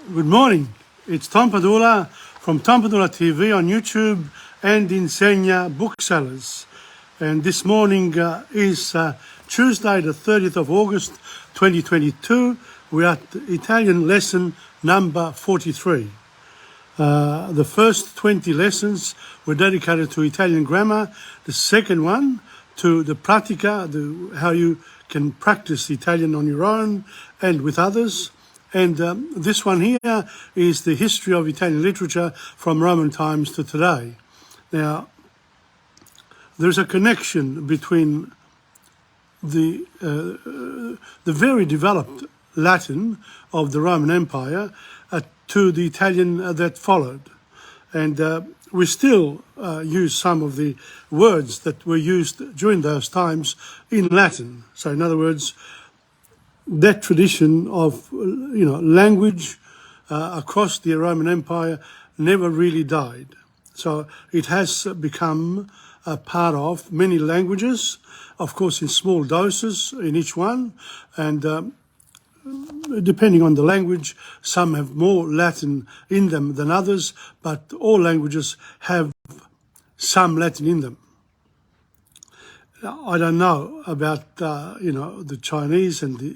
Good morning. It's Tom Padula from TomPadulaTV on YouTube and Insegna Booksellers. And this morning is Tuesday, the 30th of August, 2022. We're at Italian lesson number 43. The first 20 lessons were dedicated to Italian grammar. The second one to the pratica, how you can practice Italian on your own and with others. And this one here is the history of Italian literature from Roman times to today. Now, there's a connection between the very developed Latin of the Roman Empire to the Italian that followed. And we still use some of the words that were used during those times in Latin. So in other words, that tradition of language across the Roman Empire never really died. So it has become a part of many languages, of course in small doses in each one, and depending on the language, some have more Latin in them than others, but all languages have some Latin in them. I don't know about the Chinese and the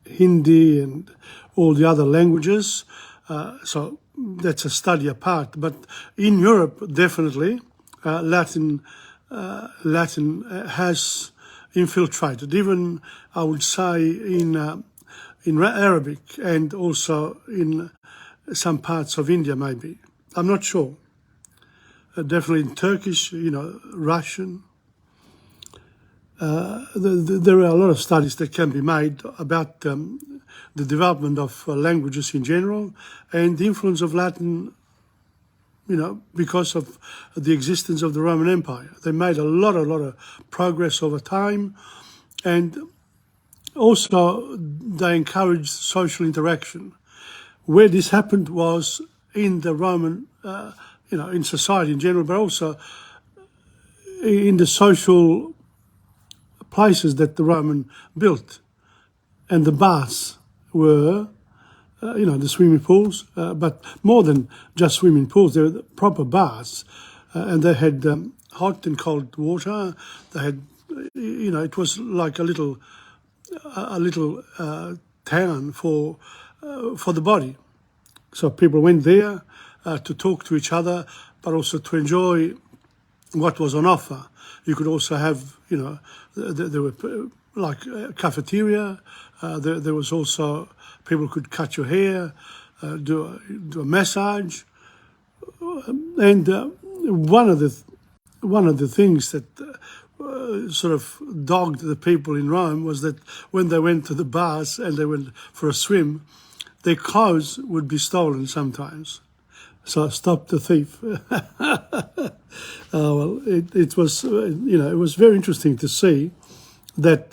Hindi and all the other languages, so that's a study apart. But in Europe, definitely, Latin has infiltrated. Even I would say in Arabic and also in some parts of India, maybe. I'm not sure. Definitely in Turkish, Russian. There are a lot of studies that can be made about the development of languages in general and the influence of Latin, because of the existence of the Roman Empire. They made a lot of progress over time, and also they encouraged social interaction. Where this happened was in the Roman, in society in general, but also in the social places that the Roman built. And the baths were, the swimming pools, but more than just swimming pools, they were proper baths. And they had hot and cold water. They had, it was like a little town for the body. So people went there to talk to each other, but also to enjoy what was on offer. You could also have, there were like a cafeteria. There was also, people could cut your hair, do a massage. And one of the things that sort of dogged the people in Rome was that when they went to the baths and they went for a swim, their clothes would be stolen sometimes. So stop the thief. Well, it was, it was very interesting to see that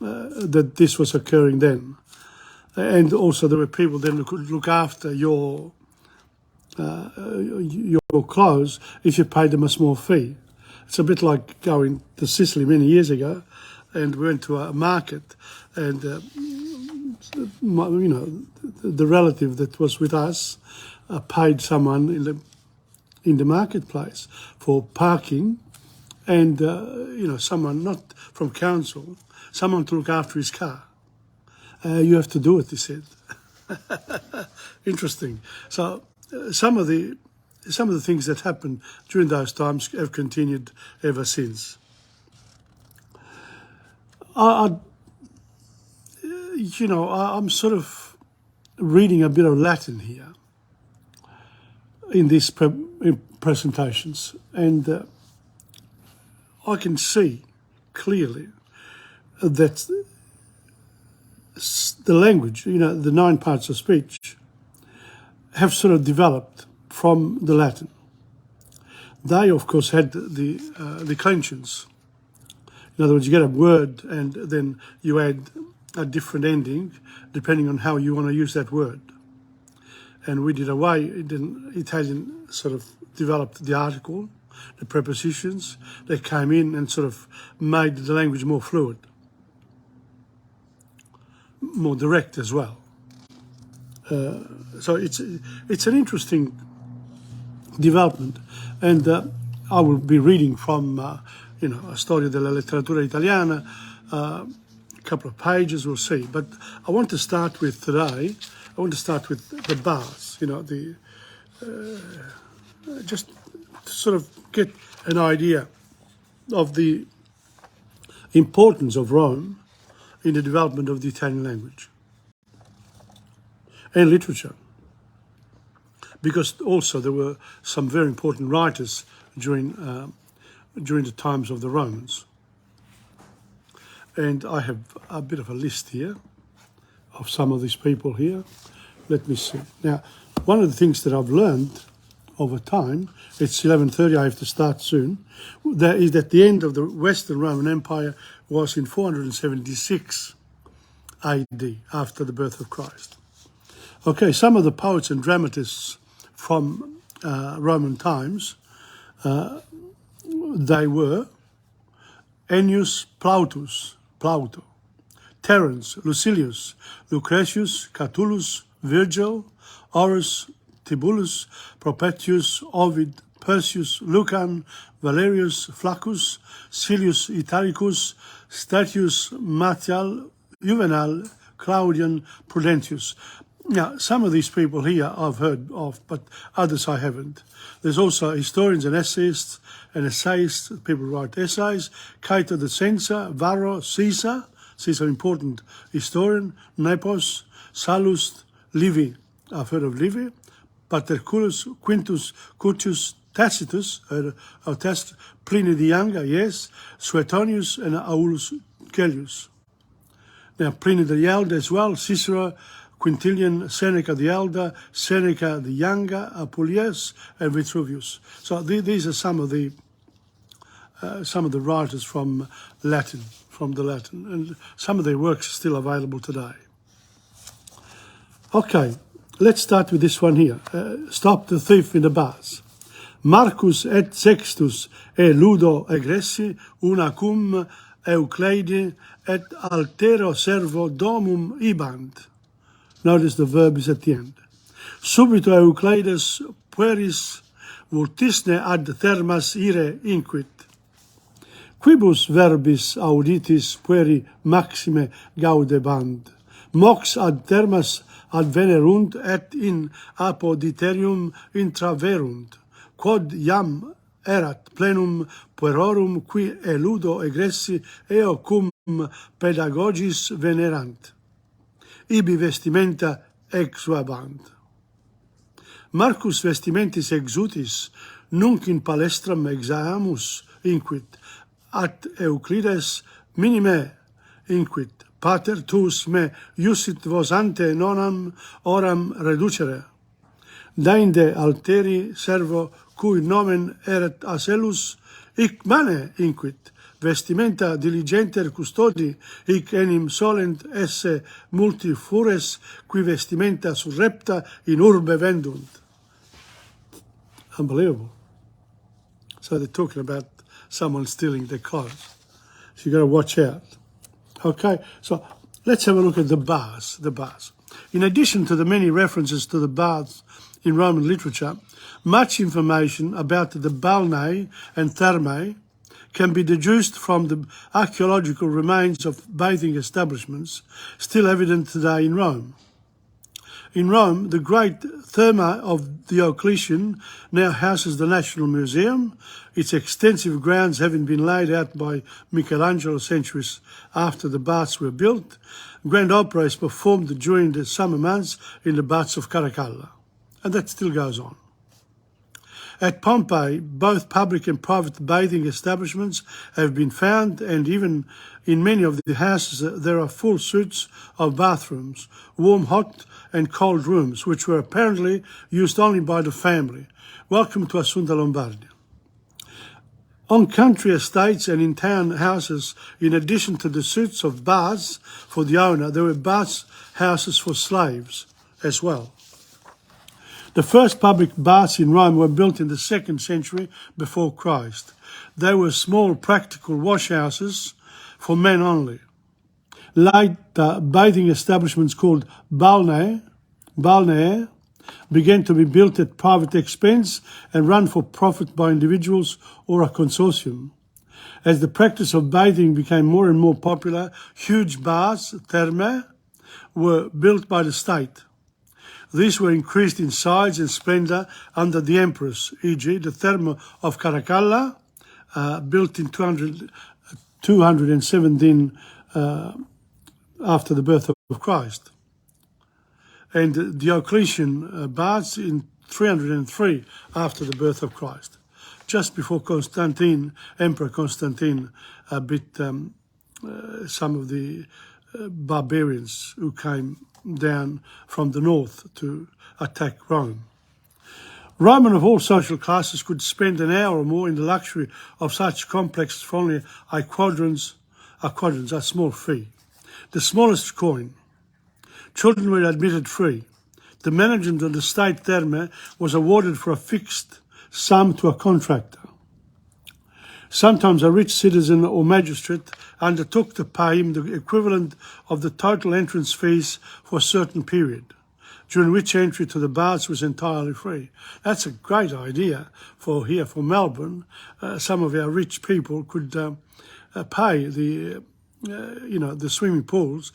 that this was occurring then, and also there were people then who could look after your clothes if you paid them a small fee. It's a bit like going to Sicily many years ago, and we went to a market, and the relative that was with us paid someone in the marketplace for parking, and someone not from council, someone to look after his car. You have to do it, he said. Interesting. So some of the things that happened during those times have continued ever since. I'm sort of reading a bit of Latin here in these presentations, and I can see clearly that the language, the 9 parts of speech, have sort of developed from the Latin. They, of course, had the declensions. In other words, you get a word and then you add a different ending depending on how you want to use that word. And we did away, then Italian sort of developed the article, the prepositions that came in and sort of made the language more fluid, more direct as well. So it's an interesting development, and I will be reading from a Storia della letteratura italiana, a couple of pages, we'll see. But I want to start with today. I want to start with the baths. Just to sort of get an idea of the importance of Rome in the development of the Italian language and literature, because also there were some very important writers during the times of the Romans. And I have a bit of a list here of some of these people here. Let me see. Now, one of the things that I've learned over time, it's 11:30, I have to start soon, that is that the end of the Western Roman Empire was in 476 AD, after the birth of Christ. Okay, some of the poets and dramatists from Roman times, they were Ennius Plauto, Terence, Lucilius, Lucretius, Catullus, Virgil, Horace, Tibullus, Propetius, Ovid, Persius, Lucan, Valerius, Flaccus, Silius Italicus, Statius, Martial, Juvenal, Claudian, Prudentius. Now, some of these people here I've heard of, but others I haven't. There's also historians and essayists, people who write essays, Cato the Censor, Varro, Caesar, important historian, Nepos, Sallust, Livy, I've heard of Livy, Paterculus, Quintus, Curtius, Tacitus, Pliny the Younger, yes, Suetonius and Aulus Gellius. Now, Pliny the Elder as well, Cicero, Quintilian, Seneca the Elder, Seneca the Younger, Apuleius, and Vitruvius. So these are some of the writers from the Latin, and some of their works are still available today. Okay, let's start with this one here. Stop the thief in the baths. Marcus et Sextus e Ludo egressi una cum Euclide et altero servo domum ibant. Notice the verb is at the end. Subito Euclides pueris vultisne ad thermas ire inquit. Quibus verbis auditis pueri maxime gaudebant. Mox ad thermas advenerunt et in apoditerium intraverunt. Quod iam erat plenum puerorum qui eludo egressi eo cum pedagogis venerant. Ibi vestimenta exuabant. Marcus vestimentis exutis nunc in palestram examus inquit, at Euclides minime inquit. Pater tuus me iusit vos ante nonam oram reducere. Dainde alteri servo cui nomen erat Asellus, hic mane inquit. Vestimenta diligenter custodi, hic enim solent esse multi fures, qui vestimenta surrepta in urbe vendunt. Unbelievable. So they're talking about someone stealing their clothes. So you've got to watch out. Okay, so let's have a look at the baths. In addition to the many references to the baths in Roman literature, much information about the balnae and thermae can be deduced from the archaeological remains of bathing establishments still evident today in Rome. In Rome, the great therma of Diocletian now houses the National Museum, its extensive grounds having been laid out by Michelangelo centuries after the baths were built. Grand opera is performed during the summer months in the baths of Caracalla, and that still goes on. At Pompeii, both public and private bathing establishments have been found, and even in many of the houses there are full suites of bathrooms, warm, hot and cold rooms, which were apparently used only by the family. Welcome to Assunta Lombardia. On country estates and in town houses, in addition to the suites of baths for the owner, there were bath houses for slaves as well. The first public baths in Rome were built in the 2nd century before Christ. They were small practical wash houses for men only. Later bathing establishments called balnae balneae began to be built at private expense and run for profit by individuals or a consortium. As the practice of bathing became more and more popular, huge baths, thermae, were built by the state. These were increased in size and splendour under the emperors, e.g. the Therme of Caracalla, built in 217 after the birth of Christ, and the Diocletian baths in 303 after the birth of Christ, just before Emperor Constantine beat some of the barbarians who came down from the north to attack Rome. Roman of all social classes could spend an hour or more in the luxury of such complexes for only a quadrans, a small fee. The smallest coin. Children were admitted free. The management of the state therme was awarded for a fixed sum to a contractor. Sometimes a rich citizen or magistrate undertook to pay him the equivalent of the total entrance fees for a certain period, during which entry to the baths was entirely free. That's a great idea for here, for Melbourne. Some of our rich people could pay the swimming pools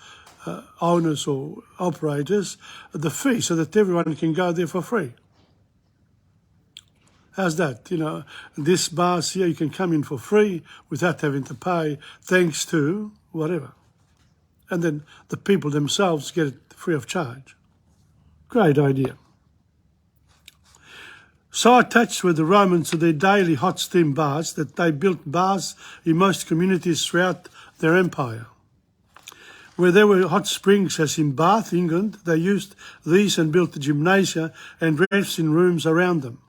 owners or operators the fee so that everyone can go there for free. How's that? This baths here, you can come in for free without having to pay, thanks to whatever. And then the people themselves get it free of charge. Great idea. So attached were the Romans to their daily hot steam baths that they built baths in most communities throughout their empire. Where there were hot springs, as in Bath, England, they used these and built the gymnasia and dressing rooms around them.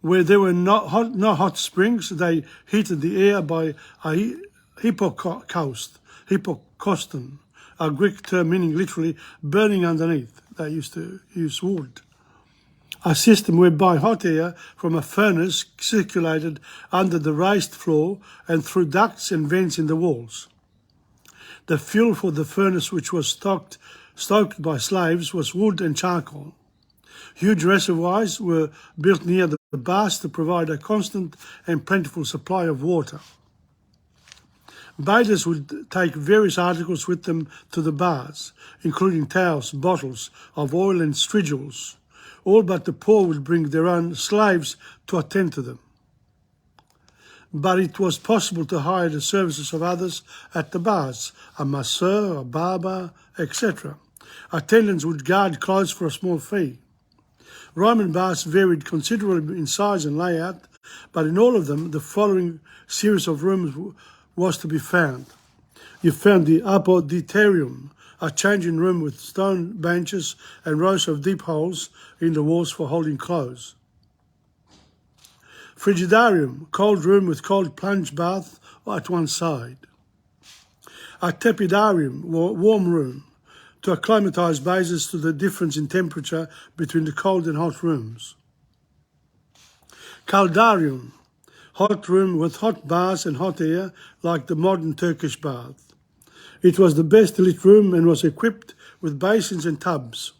Where there were no hot springs, they heated the air by a hypokoston, a Greek term meaning literally burning underneath. They used to use wood. A system whereby hot air from a furnace circulated under the raised floor and through ducts and vents in the walls. The fuel for the furnace, which was stoked by slaves, was wood and charcoal. Huge reservoirs were built near the baths to provide a constant and plentiful supply of water. Bathers would take various articles with them to the baths, including towels, bottles of oil and strigils. All but the poor would bring their own slaves to attend to them. But it was possible to hire the services of others at the baths, a masseur, a barber, etc. Attendants would guard clothes for a small fee. Roman baths varied considerably in size and layout, but in all of them the following series of rooms was to be found. You found the apoditerium, a changing room with stone benches and rows of deep holes in the walls for holding clothes. Frigidarium, cold room with cold plunge bath at one side. A tepidarium, warm room, to acclimatise bathers to the difference in temperature between the cold and hot rooms. Caldarium, hot room with hot baths and hot air like the modern Turkish bath. It was the best lit room and was equipped with basins and tubs.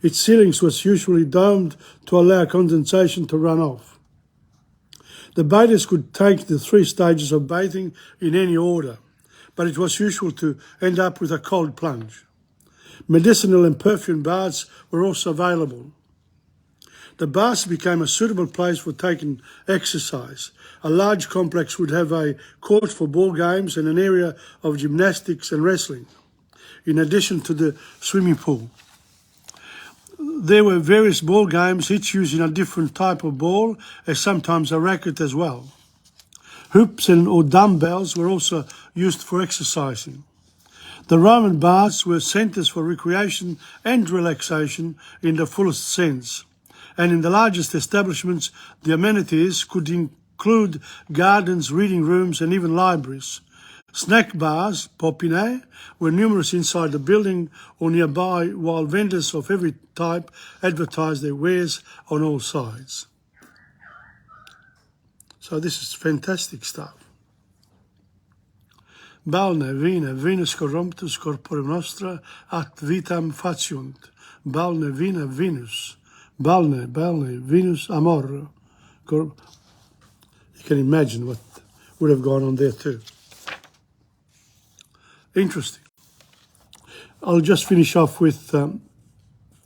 Its ceilings was usually domed to allow condensation to run off. The bathers could take the 3 stages of bathing in any order, but it was usual to end up with a cold plunge. Medicinal and perfume baths were also available. The baths became a suitable place for taking exercise. A large complex would have a court for ball games and an area of gymnastics and wrestling, in addition to the swimming pool. There were various ball games, each using a different type of ball, and sometimes a racket as well. Hoops or dumbbells were also used for exercising. The Roman baths were centres for recreation and relaxation in the fullest sense, and in the largest establishments, the amenities could include gardens, reading rooms, and even libraries. Snack bars, popinae, were numerous inside the building or nearby, while vendors of every type advertised their wares on all sides. So this is fantastic stuff. Balne, vine, Venus corrumptus corporem nostra, at vitam faciunt. balne, vina, Venus. Balne, Venus, amor. You can imagine what would have gone on there too. Interesting. I'll just finish off with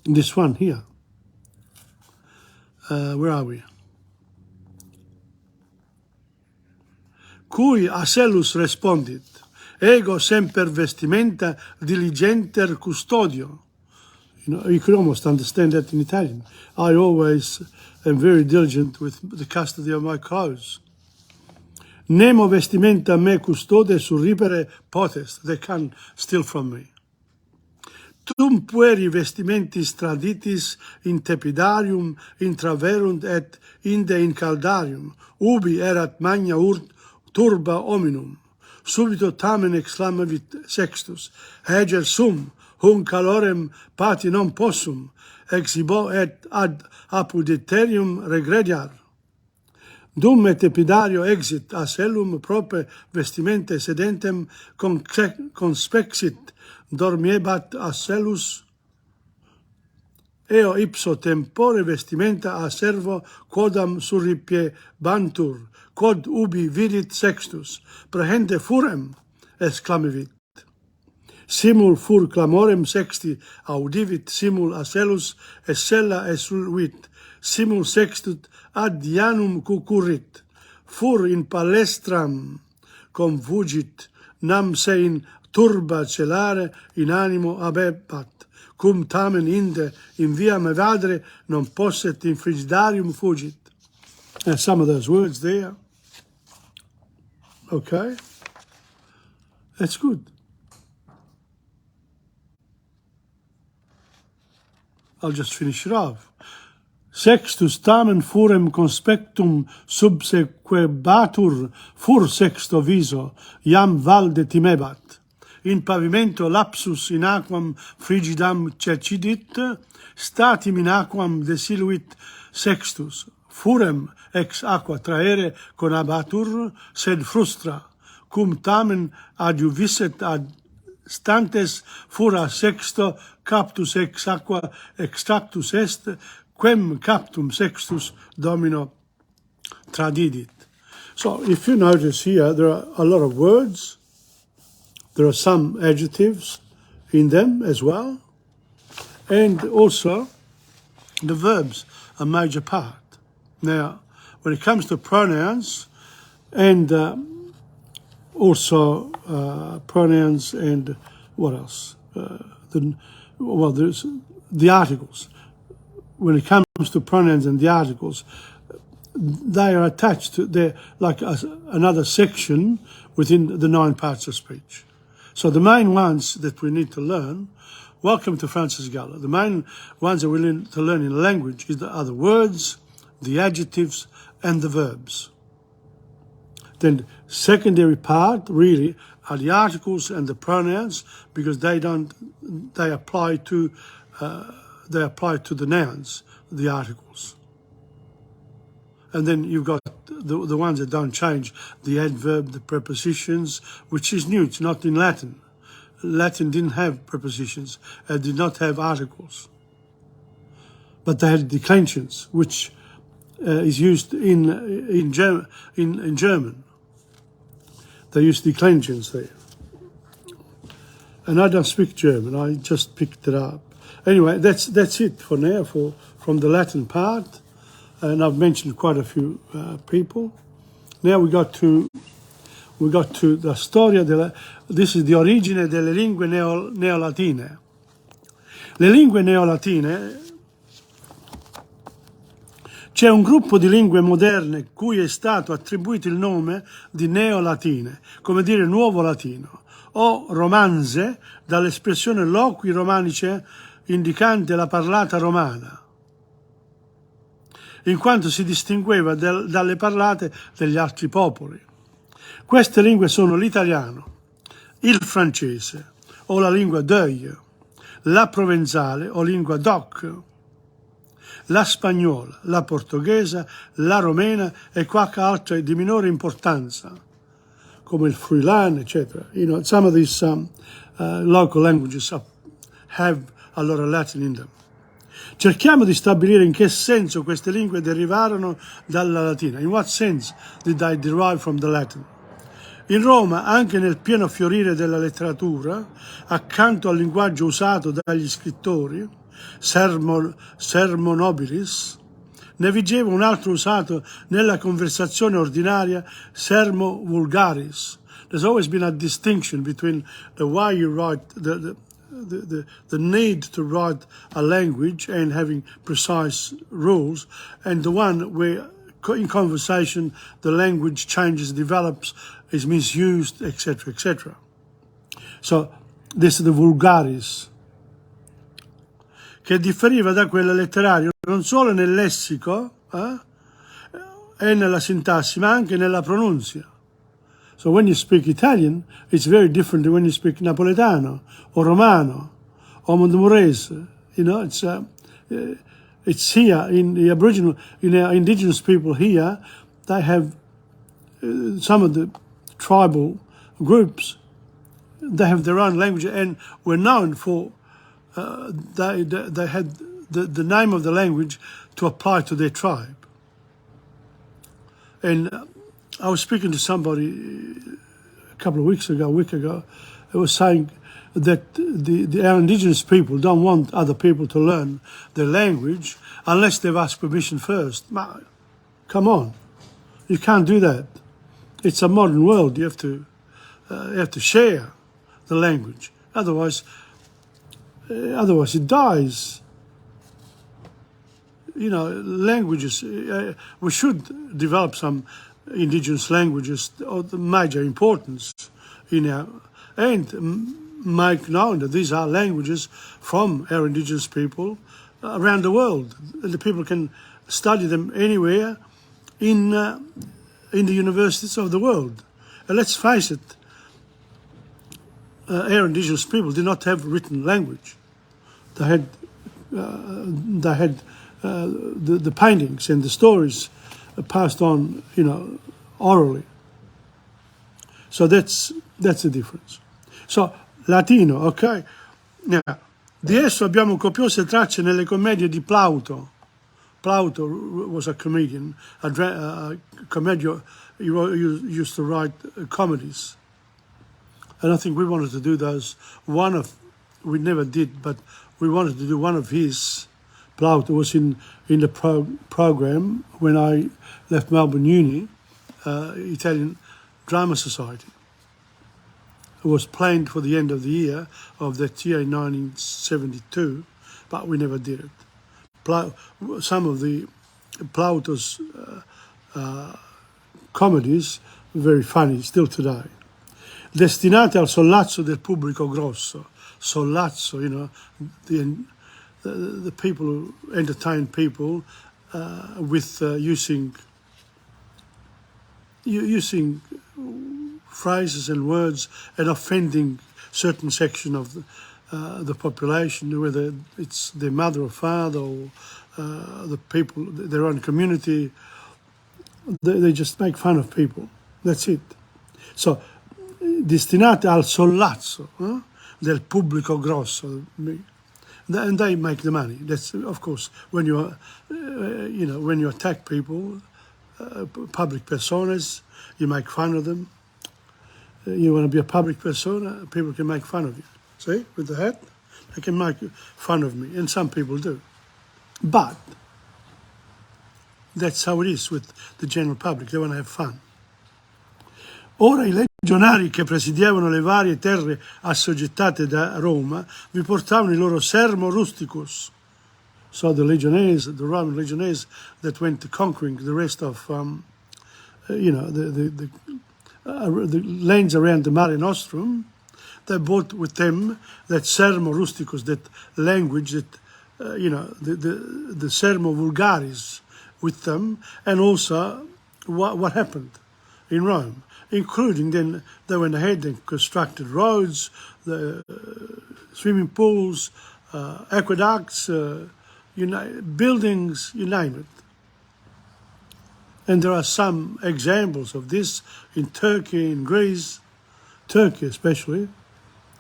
this one here. Where are we? Cui Asellus respondit, ego semper vestimenta diligenter custodio. You could almost understand that in Italian. I always am very diligent with the custody of my clothes. Nemo vestimenta me custode surripere potest. They can't steal from me. Tum pueri vestimentis traditis in tepidarium intraverunt et inde in caldarium, ubi erat magna turba hominum. Subito tamen exclamavit Sextus, Heger sum, hun calorem pati non possum, exibo et ad apuditerium regrediar. Dum et epidario exit Asellum prope vestimente sedentem conspexit, dormiebat Asellus, eo ipso tempore vestimenta a servo quodam surripie bantur, quod ubi vidit Sextus, prehende furem, exclamavit. Simul fur clamorem sexti audivit, simul Asellus essella esulvit, simul sextut ad ianum cucurrit, fur in palestram confugit, nam se in turba celare in animo abebat, cum tamen inde in via mevadre non posset in frigidarium fugit. And some of those words there. Okay, that's good. I'll just finish it off. Sextus tamen furem conspectum subsequebatur, fur sexto viso, iam valde timebat. In pavimento lapsus in aquam frigidam cecidit, statim in aquam desiluit Sextus. Furem ex aqua traere conabatur, sed frustra, cum tamen adjuvisset ad stantes fura sexto captus ex aqua extractus est, quem captum Sextus domino tradidit. So if you notice here, there are a lot of words. There are some adjectives in them as well. And also the verbs, a major part. Now, when it comes to pronouns and also pronouns and what else? There's the articles. When it comes to pronouns and the articles, they are attached to, they're like another section within the 9 parts of speech. So the main ones that we need to learn, welcome to Francis Gala, the main ones that we need to learn in language are the words, the adjectives, and the verbs. Then secondary part really are the articles and the pronouns, because they apply to the nouns, the articles. And then you've got the ones that don't change, the adverb, the prepositions, which is new. It's not in Latin. Latin didn't have prepositions and did not have articles. But they had declensions, which is used in German. They use declensions there. And I don't speak German. I just picked it up. Anyway, that's it for now from the Latin part. And I've mentioned quite a few people. Now we got to the storia this is the origine delle lingue neolatine. Le lingue neolatine, c'è un gruppo di lingue moderne cui è stato attribuito il nome di neolatine, come dire nuovo latino, o romanze dall'espressione loqui romanice indicante la parlata romana, in quanto si distingueva dalle parlate degli altri popoli. Queste lingue sono l'italiano, il francese o la lingua d'oeil, la provenzale o lingua d'oc, la spagnola, la portoghese, la romena e qualche altra di minore importanza, come il friulano, eccetera. You know, some of these local languages have a lot of Latin in them. Cerchiamo di stabilire in che senso queste lingue derivarono dalla latina. In what sense did they derive from the Latin? In Roma, anche nel pieno fiorire della letteratura, accanto al linguaggio usato dagli scrittori, sermo nobilis, ne vigeva un altro usato nella conversazione ordinaria, sermo vulgaris. There's always been a distinction between the way you write, the need to write a language and having precise rules, and the one where in conversation the language changes, develops, is misused, etc., etc. So this is the vulgaris, che differiva da quella letteraria non solo nel lessico e nella sintassi, ma anche nella pronuncia. So when you speak Italian, it's very different than when you speak Napoletano or Romano or Mondamorese. You know, it's here in the Aboriginal, indigenous people here, they have some of the tribal groups, they have their own language and were known for, they had the name of the language to apply to their tribe. And I was speaking to somebody a couple of weeks ago, a week ago, who was saying that our indigenous people don't want other people to learn their language unless they've asked permission first. Come on, you can't do that. It's a modern world. You have to share the language. Otherwise it dies. You know, languages. We should develop some indigenous languages of the major importance in our, and make known that these are languages from our indigenous people around the world. The people can study them anywhere in the universities of the world. And let's face it, our indigenous people did not have written language. They had the paintings and the stories passed on, you know, orally. So that's the difference. So latino, ok? Now, di esso abbiamo copiose tracce nelle commedie di Plauto. Plauto was a comedian, a commedio. He used to write comedies. And I think we wanted to do those. We never did, but we wanted to do one of his. Plauto was in the program when I left Melbourne Uni, Italian Drama Society. It was planned for the end of the year of that year in 1972, but we never did it. Some of the Plauto's comedies were very funny still today. Destinate al sollazzo del pubblico grosso. Sollazzo, you know, the people who entertain people with using phrases and words and offending certain section of the population, whether it's their mother or father or the people, their own community. They just make fun of people. That's it. So, destinate al sollazzo del pubblico grosso. And they make the money. That's, of course, when you when you attack people, public personas, you make fun of them. You want to be a public persona, people can make fun of you. See, with the hat, they can make fun of me, and some people do. But that's how it is with the general public. They want to have fun. Ora i legionari che presidiavano le varie terre assoggettate da Roma vi portavano il loro sermo rusticus. So the legionnaires, the Roman legionnaires that went conquering the rest of, the lands around the Mare Nostrum, they brought with them that sermo rusticus, that language, that, the sermo vulgaris with them, and also what happened in Rome. Including then they went ahead and constructed roads, the swimming pools, aqueducts, buildings, you name it. And there are some examples of this in Turkey, in Greece, Turkey especially,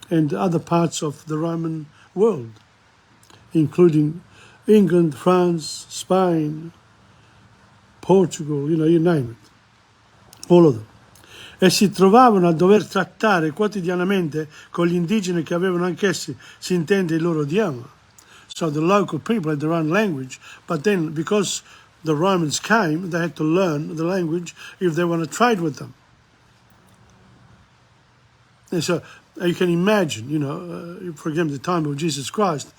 and other parts of the Roman world, including England, France, Spain, Portugal, you name it, all of them. E si trovavano a dover trattare quotidianamente con gli indigeni che avevano anch'essi, si intende, il loro idioma. So the local people had their own language, but then because the Romans came, they had to learn the language if they want to trade with them. And so you can imagine, for example, the time of Jesus Christ,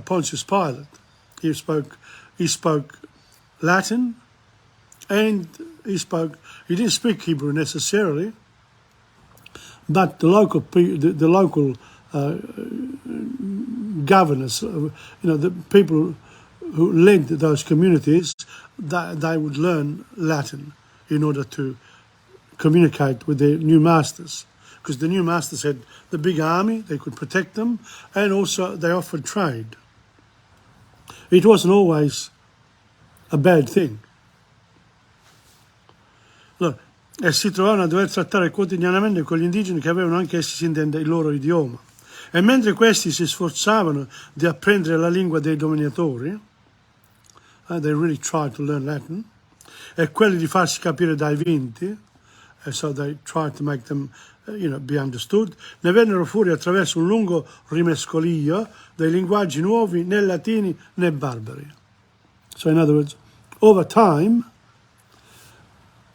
Pontius Pilate, he spoke Latin, and he didn't speak Hebrew necessarily, but the local governors, the people who led those communities, they would learn Latin in order to communicate with their new masters, because the new masters had the big army, they could protect them, and also they offered trade. It wasn't always a bad thing. E si trovavano a dover trattare quotidianamente con gli indigeni che avevano anche essi, si intende, il loro idioma. E mentre questi si sforzavano di apprendere la lingua dei dominatori, they really tried to learn Latin, e quelli di farsi capire dai vinti, and so they tried to make them be understood, ne vennero fuori attraverso un lungo rimescolio dei linguaggi nuovi, né latini né barbari. So in other words, over time,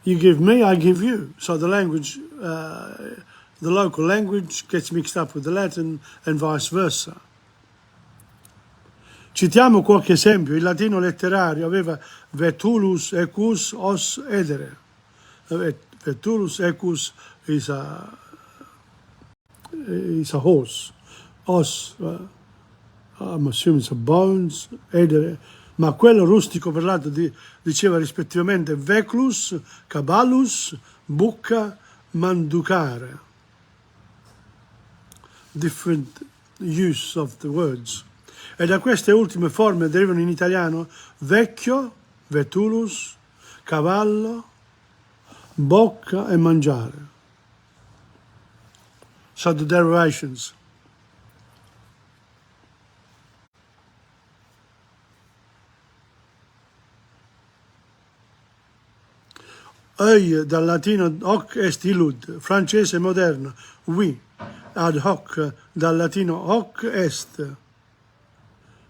you give me, I give you. So the language, the local language gets mixed up with the Latin and vice versa. Citiamo qualche esempio. Il latino letterario aveva vetulus, ecus, os, edere. Vetulus, ecus is a horse. Os, I'm assuming it's a bones, edere. Ma quello rustico parlato diceva rispettivamente veclus, caballus, bucca, manducare. Different use of the words. E da queste ultime forme derivano in italiano vecchio, vetulus, cavallo, bocca e mangiare. So the derivations. Œil dal latino hoc est illud, francese moderno, oui, ad hoc dal latino hoc est.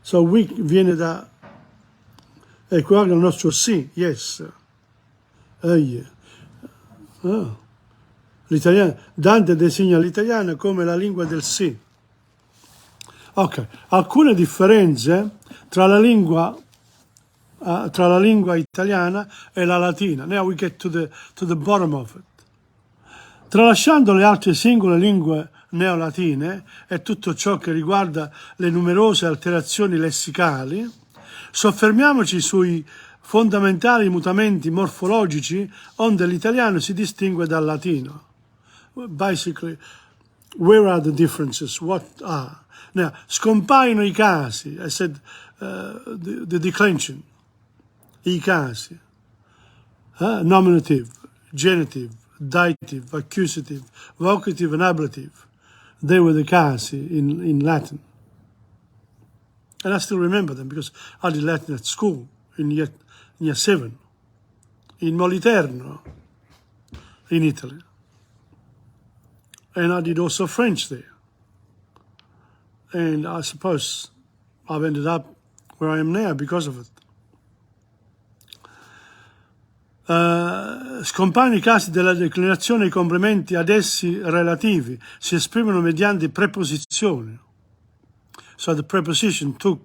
So we viene da, e qua il nostro sì, yes, œil. Oh. L'italiano, Dante designa l'italiano come la lingua del sì. Ok, alcune differenze tra la lingua italiana e la latina. Now we get to the bottom of it. Tralasciando le altre singole lingue neolatine e tutto ciò che riguarda le numerose alterazioni lessicali, soffermiamoci sui fondamentali mutamenti morfologici onde l'italiano si distingue dal latino. Basically, where are the differences? What are? Now, scompaiono i casi, I said the declension, i casi, nominative, genitive, dative, accusative, vocative and ablative. They were the casi in Latin. And I still remember them because I did Latin at school in year 7, in Moliterno, in Italy. And I did also French there. And I suppose I've ended up where I am now because of it. Scompaiono i casi della declinazione e i complementi ad essi relativi, si esprimono mediante preposizioni. So the preposition took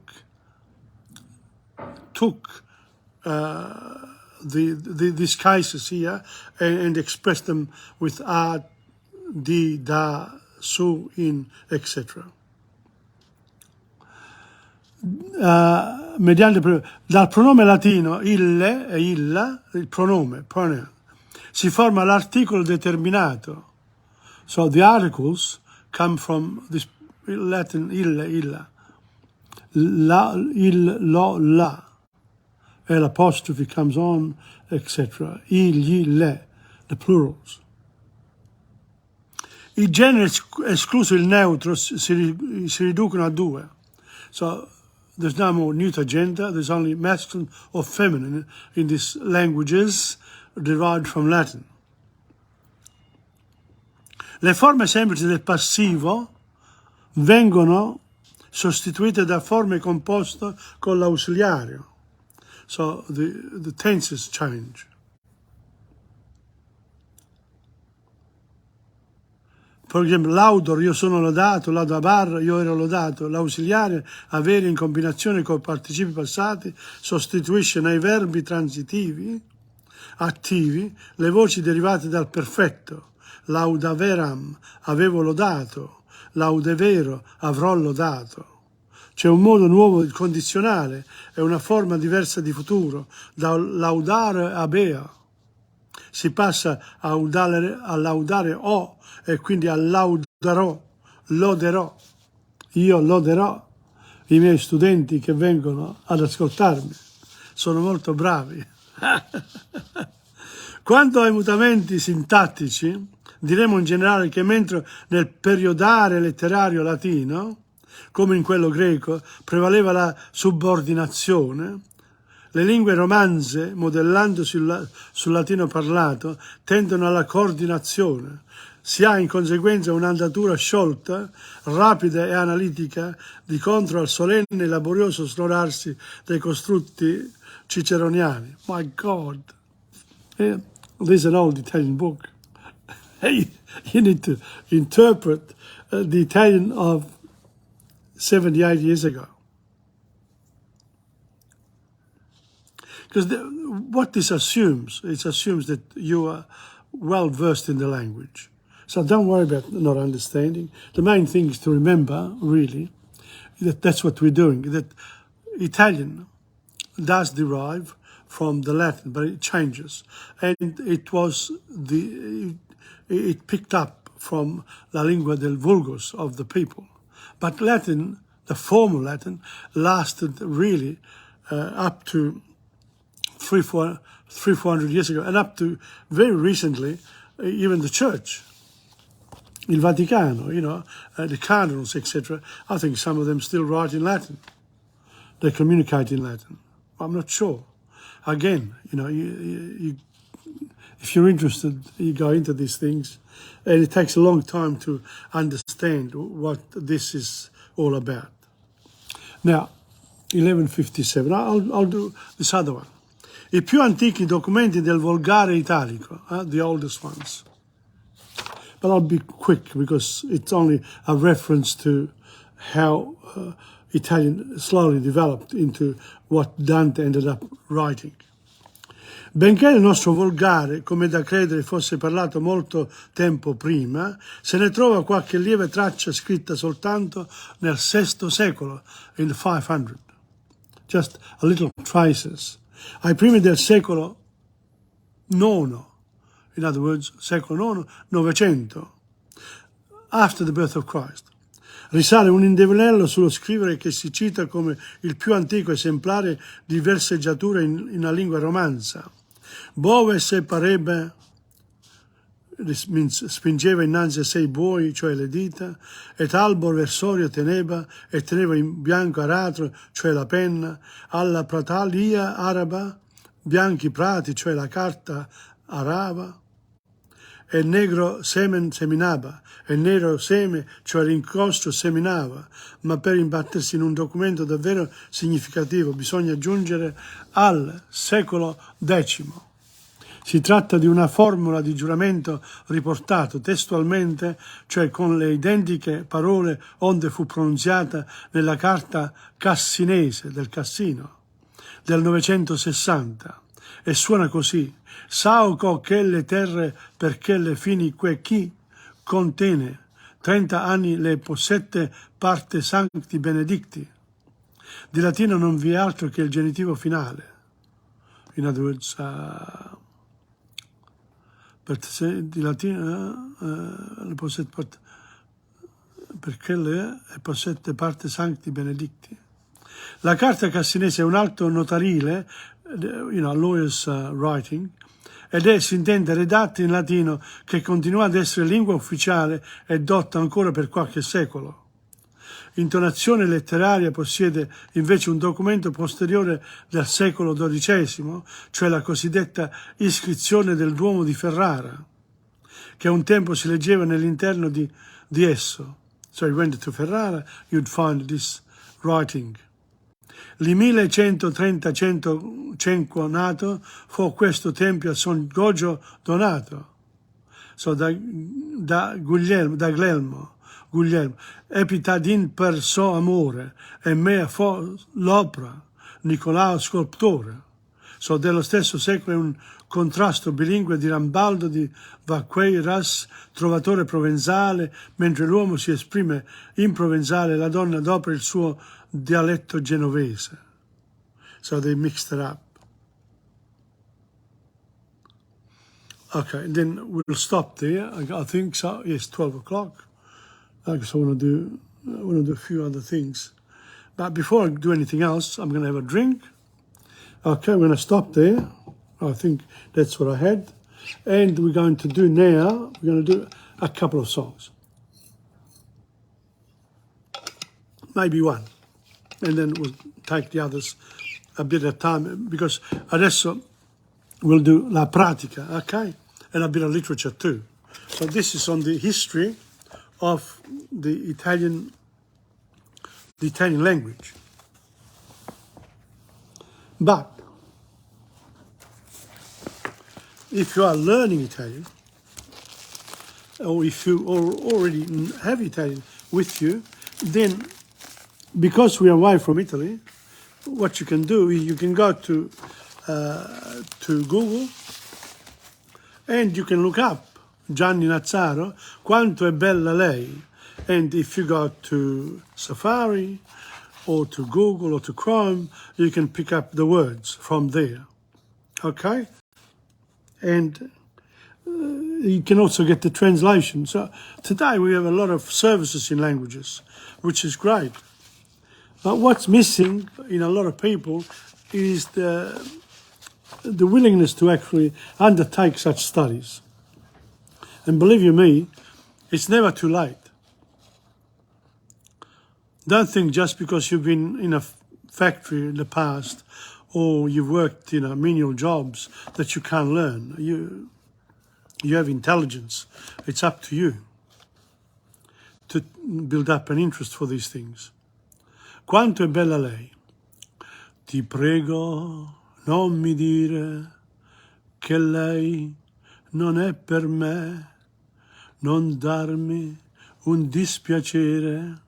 these cases here and expressed them with a, di, da, su, in, etc. Dal pronome latino ille e illa, il pronome, pronoun, si forma l'articolo determinato. So the articles come from this Latin ille, illa, la, il, lo, la, e l'apostrophe comes on, etc. Il, gli, le, the plurals. I generi, escluso il neutro, si riducono a 2. So there's no more neuter gender, there's only masculine or feminine in these languages derived from Latin. Le forme semplici del passivo vengono sostituite da forme composte con l'ausiliario. So the tenses change. Per esempio, laudor, io sono lodato, laudabar, io ero lodato. L'ausiliare, avere in combinazione con participi passati, sostituisce nei verbi transitivi, attivi, le voci derivate dal perfetto. Laudaveram, avevo lodato. Laudevero, avrò lodato. C'è un modo nuovo di condizionale, è una forma diversa di futuro, da laudare a bea. Si passa a laudare o, e quindi a lauderò, loderò. Io loderò i miei studenti che vengono ad ascoltarmi. Sono molto bravi. Quanto ai mutamenti sintattici, diremo in generale che mentre nel periodare letterario latino, come in quello greco, prevaleva la subordinazione, le lingue romanze, modellando sul latino parlato, tendono alla coordinazione. Si ha in conseguenza un'andatura sciolta, rapida e analitica, di contro al solenne e laborioso snodarsi dei costrutti ciceroniani. My God! Yeah, this is an old Italian book. Hey, you need to interpret the Italian of 78 years ago. Because what this assumes, it assumes that you are well versed in the language. So don't worry about not understanding. The main thing is to remember, really, that that's what we're doing. That Italian does derive from the Latin, but it changes. And it picked up from la lingua del vulgus of the people. But Latin, the formal Latin, lasted really up to 300-400 years ago, and up to very recently, even the Church, il Vaticano, the cardinals, etc. I think some of them still write in Latin. They communicate in Latin. I'm not sure. Again, if you're interested, you go into these things, and it takes a long time to understand what this is all about. Now, 1157. I'll do this other one. I più antichi documenti del volgare italico, the oldest ones. But I'll be quick because it's only a reference to how Italian slowly developed into what Dante ended up writing. Benché il nostro volgare, come da credere, fosse parlato molto tempo prima, se ne trova qualche lieve traccia scritta soltanto nel VI secolo, in the 500. Just a little traces. Ai primi del secolo IX, in other words, secolo IX, 900, after the birth of Christ. Risale un indovinello sullo scrivere che si cita come il più antico esemplare di verseggiatura in una lingua romanza. Bove se parebbe, spingeva innanzi a sé i buoi, cioè le dita, et albor versorio teneva, e teneva in bianco aratro, cioè la penna, alla pratalia araba, bianchi prati, cioè la carta araba, e negro semen seminava, e nero seme, cioè l'incrocio seminava, ma per imbattersi in un documento davvero significativo bisogna giungere al secolo X. Si tratta di una formula di giuramento riportato testualmente, cioè con le identiche parole onde fu pronunziata nella carta cassinese del Cassino del 960, e suona così: Sauco che le terre perché le fini que chi contene 30 anni le possette parte sancti benedicti. Di latino non vi è altro che il genitivo finale. In other words, di latino le possette parte, perché le possette parte sancti benedicti. La carta cassinese è un atto notarile, lawyer's writing, ed si intende redatta in latino, che continua ad essere lingua ufficiale e dotta ancora per qualche secolo. intonazione letteraria possiede invece un documento posteriore del secolo XII, cioè la cosiddetta iscrizione del Duomo di Ferrara, che un tempo si leggeva nell'interno di esso. So you went to Ferrara, you'd find this writing. Il 1130 nato fu questo tempio a San Giorgio donato, so da Guglielmo, epitadin per so amore, e mea fo l'opera, Nicolao scultore. So dello stesso secolo è un contrasto bilingue di Rambaldo di Vaqueiras, trovatore provenzale, mentre l'uomo si esprime in provenzale, la donna adopera il suo dialetto genovese. So they mixed it up. Okay, then we'll stop there. I think so. Yes, 12 o'clock. Because I want to do a few other things. But before I do anything else, I'm going to have a drink. Okay, I'm going to stop there. I think that's what I had. And we're going to do now, we're going to do a couple of songs. Maybe one. And then we'll take the others a bit at a time, because adesso we'll do la pratica, okay? And a bit of literature too. So this is on the history of the Italian language. But if you are learning Italian, or if you already have Italian with you, then because we are away from Italy, what you can do is you can go to Google and you can look up Gianni Nazzaro, Quanto è bella lei. And if you go to Safari or to Google or to Chrome, you can pick up the words from there. Okay? And you can also get the translation. So today we have a lot of services in languages, which is great. But what's missing in a lot of people is the willingness to actually undertake such studies. And believe you me, it's never too late. Don't think just because you've been in a factory in the past or you've worked in menial jobs that you can't learn. You have intelligence. It's up to you to build up an interest for these things. Quanto è bella lei. Ti prego, non mi dire che lei non è per me, non darmi un dispiacere.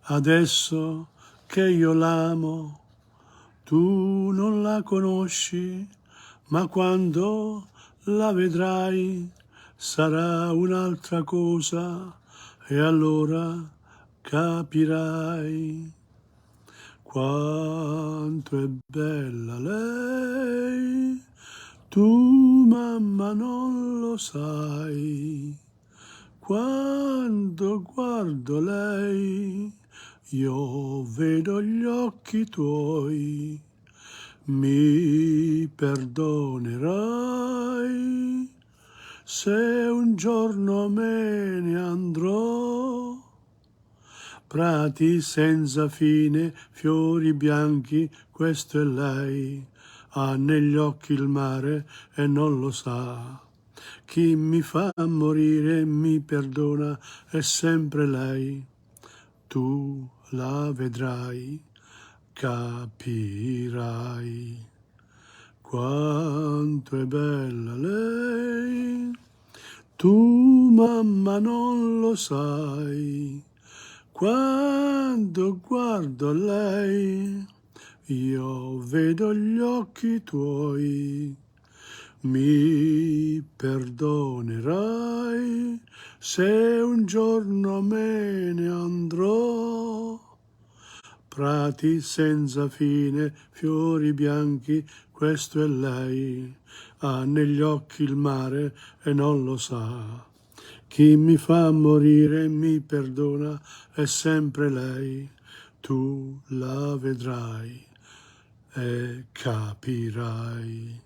Adesso che io l'amo, tu non la conosci, ma quando la vedrai sarà un'altra cosa e allora capirai quanto è bella lei. Tu mamma non lo sai, quando guardo lei io vedo gli occhi tuoi, mi perdonerai se un giorno me ne andrò. Prati senza fine, fiori bianchi, questo è lei, ha negli occhi il mare e non lo sa. Chi mi fa morire mi perdona è sempre lei. Tu la vedrai, capirai quanto è bella lei. Tu mamma non lo sai, quando guardo lei io vedo gli occhi tuoi. Mi perdonerai se un giorno me ne andrò. Prati senza fine, fiori bianchi, questo è lei. Ha negli occhi il mare e non lo sa. Chi mi fa morire mi perdona è sempre lei. Tu la vedrai e capirai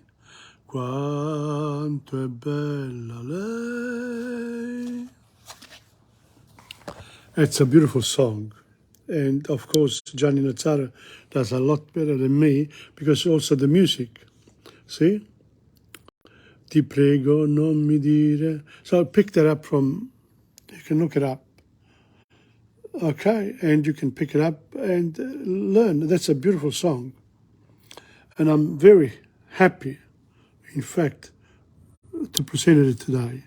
quanto è bella lei. It's a beautiful song. And of course, Gianni Nazzaro does a lot better than me because also the music. See? Ti prego, non mi dire. So I picked that up from, you can look it up. Okay, and you can pick it up and learn. That's a beautiful song. And I'm very happy, in fact, to present it today.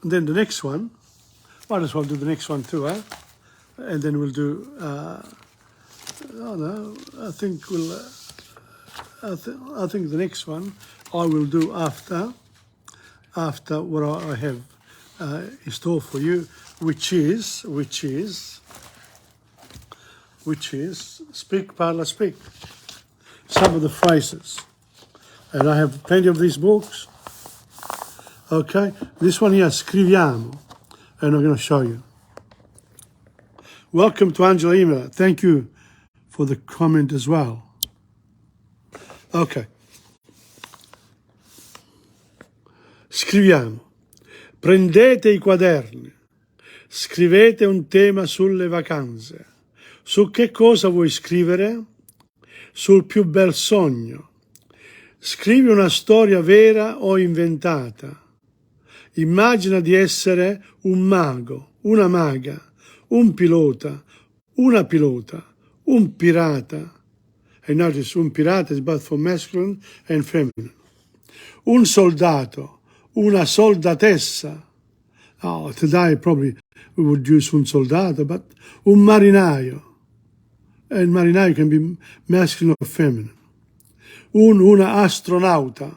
And then the next one, might as well do the next one too, eh? And then we'll do, I think the next one I will do after what I have in store for you, which is speak, parla, speak. Some of the phrases, and I have plenty of these books. Okay, this one here, scriviamo, and I'm going to show you. Welcome to Angela Email. Thank you for the comment as well. Okay. Scriviamo. Prendete i quaderni. Scrivete un tema sulle vacanze. Su che cosa vuoi scrivere? Sul più bel sogno. Scrivi una storia vera o inventata. Immagina di essere un mago, una maga, un pilota, una pilota, un pirata. And notice, un pirata is both for masculine and feminine. Un soldato, una soldatessa. Oh, today probably we would use un soldato, but un marinaio. And marinaio can be masculine or feminine. Una astronauta.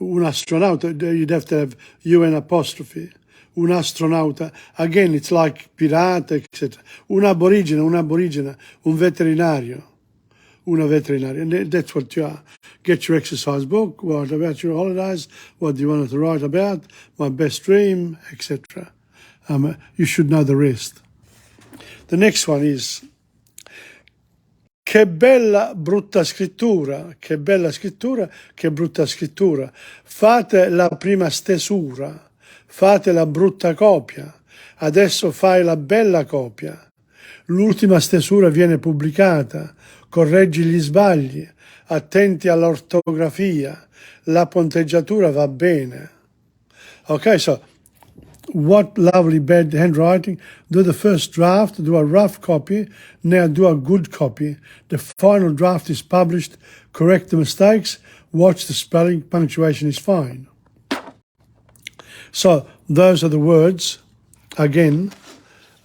Un astronauta, you'd have to have UN apostrophe. Un astronauta, again, it's like pirata, etc. Un aborigine, un veterinario, una veterinaria. And that's what you are. Get your exercise book, write about your holidays, what do you want to write about, my best dream, etc. You should know the rest. The next one is, che bella brutta scrittura, che bella scrittura, che brutta scrittura. Fate la prima stesura, fate la brutta copia, adesso fai la bella copia. L'ultima stesura viene pubblicata, correggi gli sbagli, attenti all'ortografia, la punteggiatura va bene. Okay, so what lovely bad handwriting. Do the first draft, do a rough copy, now do a good copy. The final draft is published, correct the mistakes, watch the spelling, punctuation is fine. So those are the words. Again,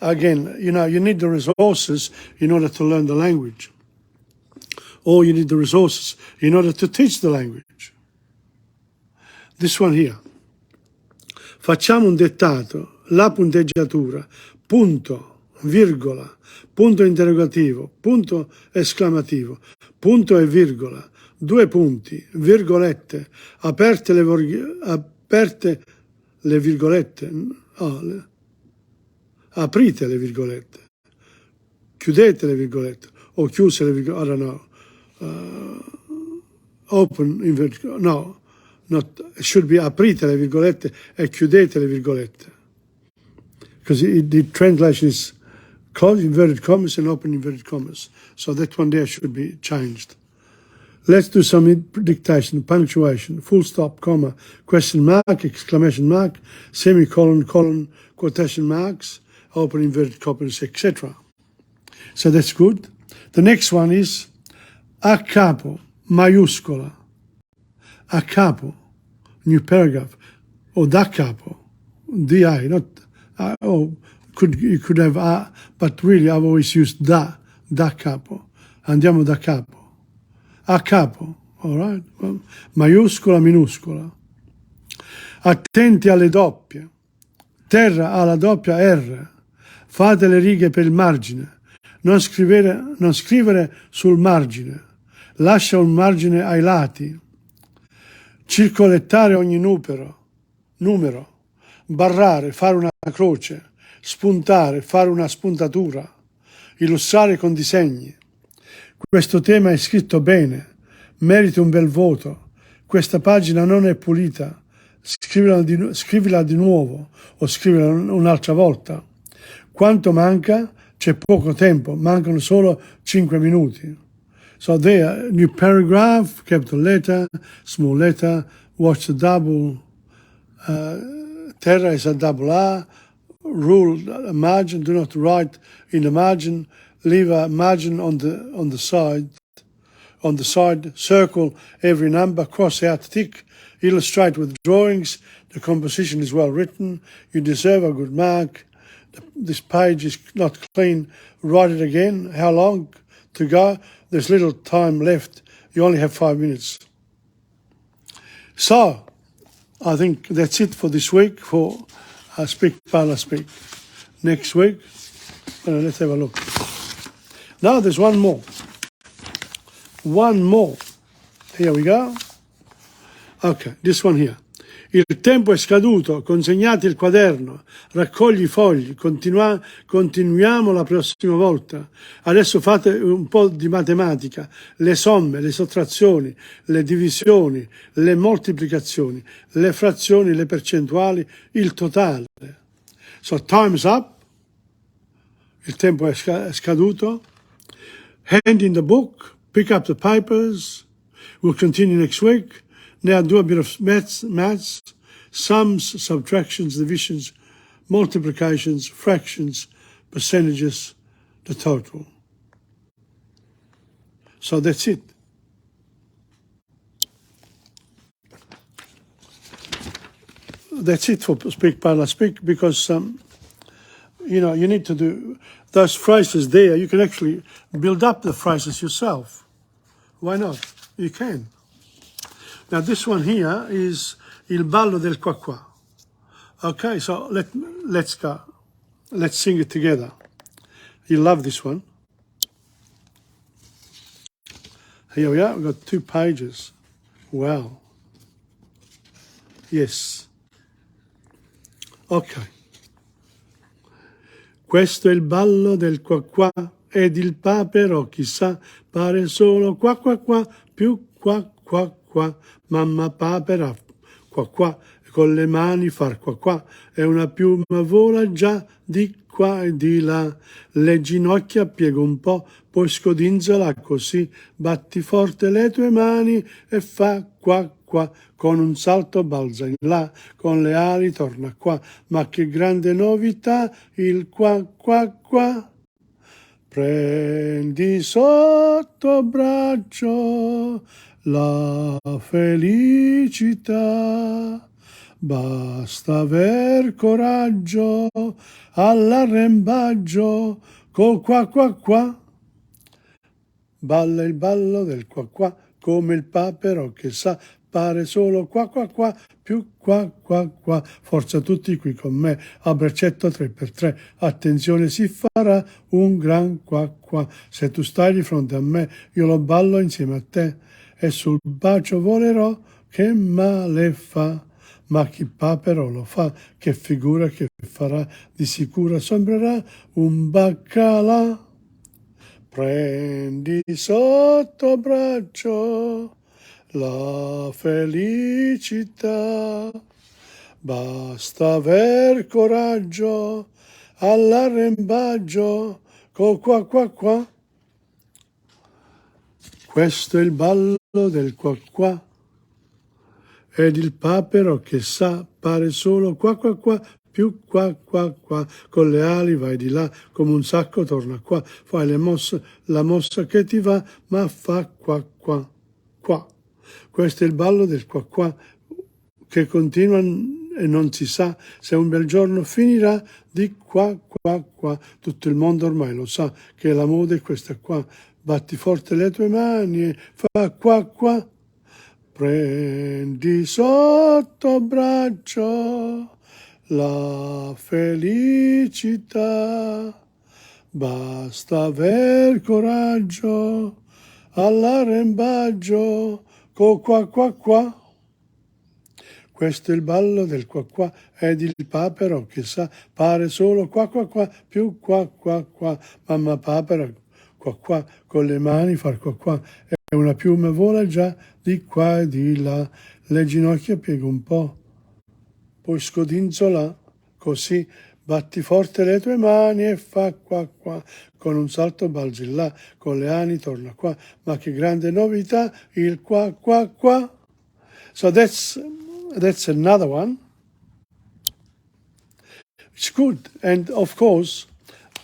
you know, you need the resources in order to learn the language. Or you need the resources in order to teach the language. This one here. Facciamo un dettato, la punteggiatura, punto, virgola, punto interrogativo, punto esclamativo, punto e virgola, due punti, virgolette, aperte le virgolette, aprite le virgolette, chiudete le virgolette, o chiuse le virgolette, I don't know, open, no, not, it should be aprite le virgolette e chiudete le virgolette. Because the translation is close inverted commas and open inverted commas. So that one there should be changed. Let's do some dictation, punctuation, full stop, comma, question mark, exclamation mark, semicolon, colon, quotation marks, open inverted commas, etc. So that's good. The next one is a capo, maiuscola. A capo, new paragraph, or da capo, di, not, you could have a, but really I've always used da capo. Andiamo da capo. A capo, all right? Well, maiuscola, minuscola. Attenti alle doppie. Terra ha la doppia R. Fate le righe per il margine. Non scrivere sul margine. Lascia un margine ai lati. Circolettare ogni numero. Barrare, fare una croce. Spuntare, fare una spuntatura. Illustrare con disegni. Questo tema è scritto bene, merita un bel voto. Questa pagina non è pulita, scrivila di nuovo o scrivila un'altra volta. Quanto manca? C'è poco tempo, mancano solo 5 minuti. So there, new paragraph, capital letter, small letter, watch the double, terra is a double R, rule a margin, do not write in the margin, leave a margin on the side. On the side, circle every number, cross out, tick, illustrate with drawings. The composition is well written. You deserve a good mark. This page is not clean. Write it again. How long to go? There's little time left. You only have 5 minutes. So, I think that's it for this week for Speak, Parla, Speak. Next week, let's have a look. Now there's one more. One more. Here we go. Ok, this one here. Il tempo è scaduto, consegnate il quaderno, raccogli i fogli, continuiamo la prossima volta. Adesso fate un po' di matematica, le somme, le sottrazioni, le divisioni, le moltiplicazioni, le frazioni, le percentuali, il totale. So time's up, il tempo è scaduto, hand in the book, pick up the papers, we'll continue next week. Now do a bit of maths, sums, subtractions, divisions, multiplications, fractions, percentages, the total. So that's it. That's it for Speak, Parla, Speak, because, you know, you need to do those phrases there. You can actually build up the phrases yourself. Why not? You can. Now this one here is Il ballo del qua qua. Okay, so let's go. Let's sing it together. You love this one. Here we are, we've got 2 pages. Wow. Yes. Ok. Questo è il ballo del qua qua ed il papero chissà pare solo qua qua qua più qua qua qua, mamma papera, qua qua, con le mani far qua qua, e una piuma vola già di qua e di là, le ginocchia piega un po', poi scodinzola così, batti forte le tue mani e fa qua qua, con un salto balza in là, con le ali torna qua, ma che grande novità, il qua qua qua. Prendi sotto braccio la felicità, basta aver coraggio all'arrembaggio col qua qua qua. Balla il ballo del qua qua come il papero che sa pare solo qua qua qua più qua qua qua. Forza tutti qui con me, a braccetto 3x3, attenzione si farà un gran qua qua. Se tu stai di fronte a me io lo ballo insieme a te e sul bacio volerò, che male fa. Ma chi papero lo fa, che figura che farà, di sicuro sembrerà un baccalà. Prendi sotto braccio la felicità, basta aver coraggio all'arrembaggio col qua qua qua. Questo è il ballo del qua qua ed il papero che sa pare solo qua qua qua più qua qua qua, con le ali vai di là come un sacco torna qua, fai la mossa che ti va, ma fa qua qua qua. Questo è il ballo del qua qua che continua e non si sa se un bel giorno finirà, di qua qua qua. Tutto il mondo ormai lo sa che la moda è questa qua. Batti forte le tue mani e fa qua qua. Prendi sotto braccio la felicità, basta aver coraggio all'arrembaggio col qua qua qua. Questo è il ballo del qua qua ed il papero che sa pare solo qua qua qua più qua qua qua. Mamma papera qua qua con le mani far qua qua e una piuma vola già di qua e di là, le ginocchia piega un po', poi scodinzola così, Batti forte le tue mani e fa qua qua, con un salto balzi là, con le ali torna qua, ma che grande novità, il qua qua qua. So that's another one. It's good, and of course,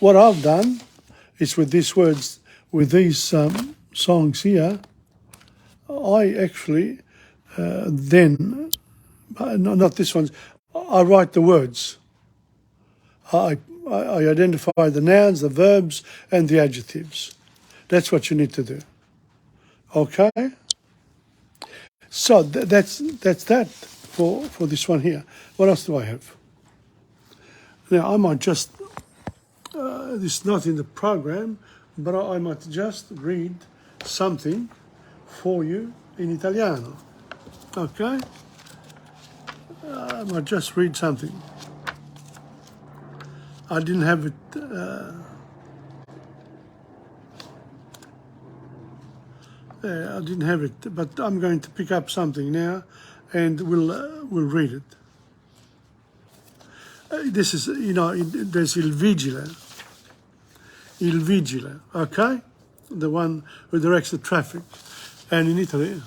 what I've done is with these words, with these songs here, I actually then, no, not this one, I write the words. I identify the nouns, the verbs, and the adjectives. That's what you need to do. Okay? So that's that for this one here. What else do I have? Now, I might just, this is not in the program, but I might just read something for you in Italiano. Okay? I might just read something. I didn't have it. I didn't have it, but I'm going to pick up something now, and we'll read it. This is, there's il vigile, okay? The one who directs the traffic, and in Italy.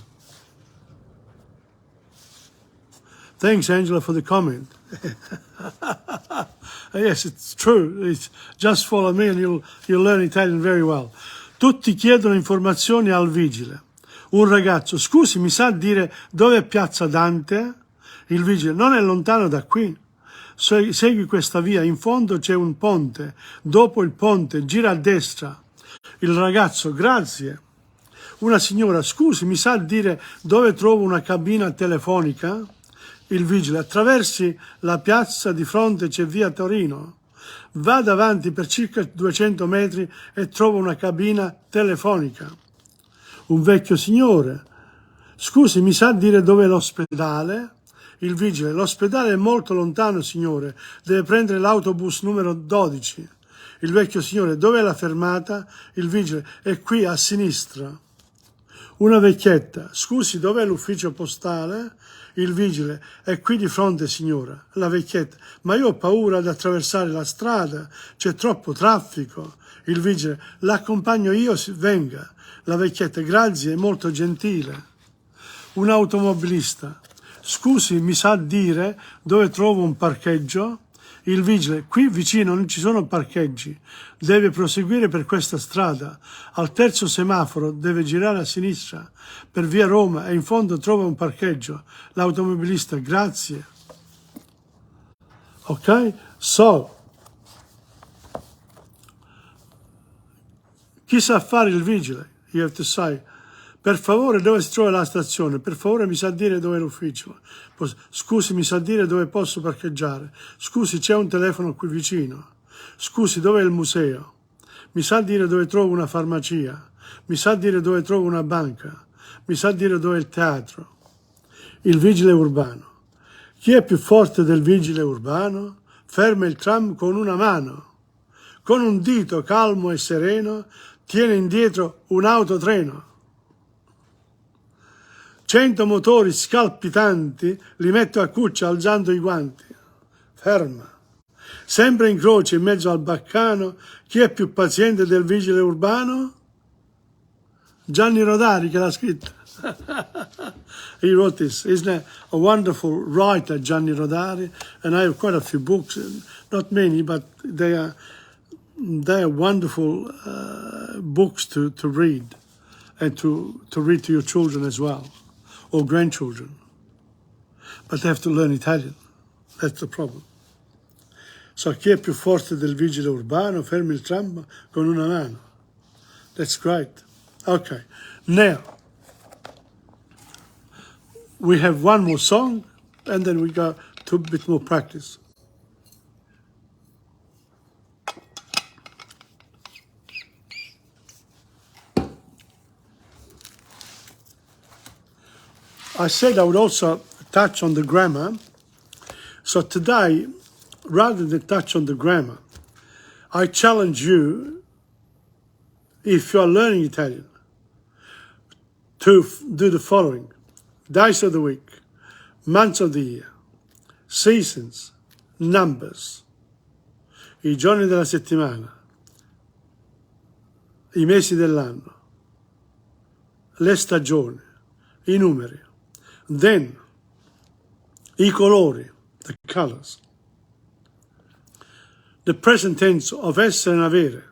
Thanks, Angela, for the comment. Yes, it's true. Just follow me and you'll learn Italian very well. Tutti chiedono informazioni al vigile. Un ragazzo, scusi, mi sa dire dove è Piazza Dante? Il vigile, non è lontano da qui. Segui questa via, in fondo c'è un ponte. Dopo il ponte, gira a destra. Il ragazzo, grazie. Una signora, scusi, mi sa dire dove trovo una cabina telefonica? Il vigile, attraversi la piazza, di fronte c'è via Torino. Vada avanti per circa 200 metri e trova una cabina telefonica. Un vecchio signore, scusi, mi sa dire dov'è l'ospedale? Il vigile, l'ospedale è molto lontano, signore, deve prendere l'autobus numero 12. Il vecchio signore, dov'è la fermata? Il vigile, è qui a sinistra. Una vecchietta, scusi, dov'è l'ufficio postale? Il vigile, è qui di fronte, signora. La vecchietta, ma io ho paura ad attraversare la strada, c'è troppo traffico. Il vigile, l'accompagno io, venga. La vecchietta, grazie, è molto gentile. Un automobilista, scusi, mi sa dire dove trovo un parcheggio? Il vigile, qui vicino non ci sono parcheggi, deve proseguire per questa strada. Al terzo semaforo deve girare a sinistra per via Roma e in fondo trova un parcheggio. L'automobilista, grazie. Ok? So, chi sa fare il vigile? You have to say, per favore, dove si trova la stazione? Per favore, mi sa dire dove è l'ufficio? Scusi, mi sa dire dove posso parcheggiare? Scusi, c'è un telefono qui vicino? Scusi, dove è il museo? Mi sa dire dove trovo una farmacia? Mi sa dire dove trovo una banca? Mi sa dire dove è il teatro? Il vigile urbano. Chi è più forte del vigile urbano? Ferma il tram con una mano. Con un dito calmo e sereno tiene indietro un autotreno. 100 motori scalpitanti li metto a cuccia alzando i guanti. Ferma. Sempre in croce in mezzo al baccano, chi è più paziente del vigile urbano? Gianni Rodari che l'ha scritta. He wrote this. Isn't a wonderful writer, Gianni Rodari? And I have quite a few books, not many, but they are wonderful books to read and to read to your children as well. Or grandchildren, but they have to learn Italian. That's the problem. So chi è più forte del vigile urbano? Fermi il tram con una mano. That's great. Okay, now we have one more song and then we go to a bit more practice. I said I would also touch on the grammar. So today, rather than touch on the grammar, I challenge you, if you are learning Italian, to do the following. Days of the week, months of the year, seasons, numbers. i giorni della settimana, i mesi dell'anno, le stagioni, i numeri, then i colori, the colors, the present tense of essere e avere.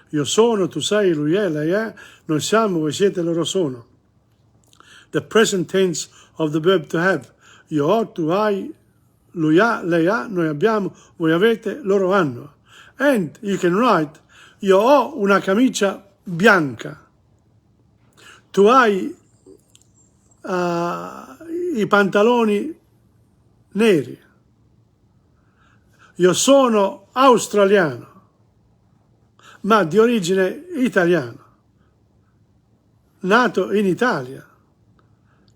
Io sono, tu sei, lui è, lei è, noi siamo, voi siete, loro sono. The present tense of the verb to have. Io ho, tu hai, lui ha, lei ha, noi abbiamo, voi avete, loro hanno. And you can write, io ho una camicia bianca. Tu hai i pantaloni neri. Io sono australiano, ma di origine italiana, nato in Italia.